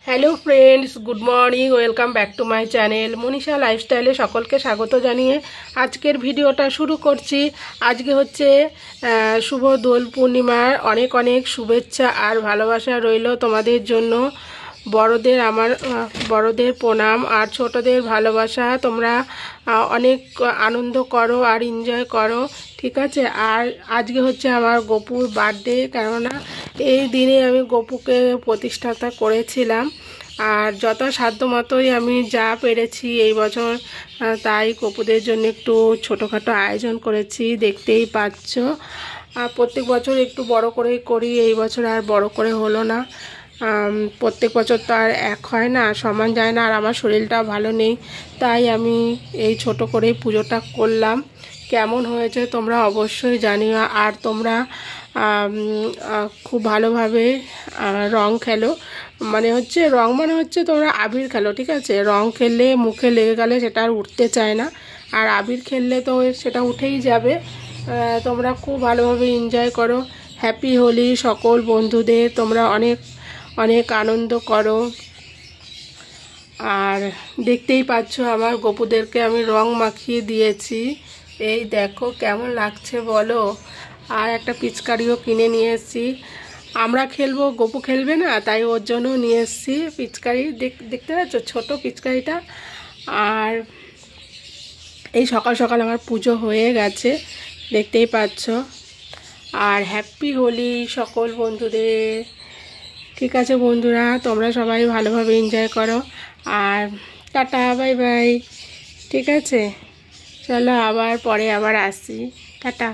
Hello friends, good morning. Welcome back to my channel Manisha লাইফস্টাইলে সকলকে স্বাগত জানিয়ে আজকের ভিডিওটা শুরু করছি। আজকে হচ্ছে শুভ দোল পূর্ণিমার অনেক অনেক শুভেচ্ছা আর ভালোবাসা রইল তোমাদের জন্য। বড়দের প্রণাম আর ছোটদের ভালোবাসা। তোমরা অনেক আনন্দ করো আর এনজয় করো, ঠিক আছে। আর আজকে হচ্ছে আমার গপুর বার্থডে, কেননা এই দিনে আমি গপুকে প্রতিষ্ঠাতা করেছিলাম। আর যথাসাধ্য মতোই আমি যা পেরেছি এই বছর তাই গপুদের জন্য একটু ছোটোখাটো আয়োজন করেছি, দেখতেই পাচ্ছ। আর প্রত্যেক বছর একটু বড় করেই করি, এই বছর আর বড় করে হলো না। প্রত্যেক বছর তো আর এক হয় না, সমান যায় না, আর আমার শরীরটা ভালো নেই, তাই আমি এই ছোট করেই পুজোটা করলাম। কেমন হয়েছে তোমরা অবশ্যই জানিও। আর তোমরা খুব ভালোভাবে রং খেলো, মানে হচ্ছে তোমরা আবির খেলো, ঠিক আছে। রং খেললে মুখে লেগে গেলে সেটা আর উঠতে চায় না, আর আবির খেললে তো সেটা উঠেই যাবে। তোমরা খুব ভালোভাবে এনজয় করো। হ্যাপি হোলি সকল বন্ধুদের, তোমরা অনেক অনেক আনন্দ করো। আর দেখতেই পাচ্ছ আমার গপুদেরকে আমি রং মাখিয়ে দিয়েছি, এই দেখো কেমন লাগছে বলো। আর একটা পিচকারিও কিনে নিয়ে এসেছি, আমরা খেলবো, গপু খেলবে না, তাই ওর জন্য নিয়ে এসেছি পিচকারি। দেখতে পাচ্ছ ছোট পিচকারিটা। আর এই সকাল সকাল আমার পুজো হয়ে গেছে, দেখতেই পাচ্ছ। আর হ্যাপি হোলি সকল বন্ধুদের, ঠিক আছে বন্ধুরা, তোমরা সবাই ভালোভাবে এনজয় করো। আর টাটা, বাই বাই, ঠিক আছে। চলো আবার পরে আবার আসি, টাটা।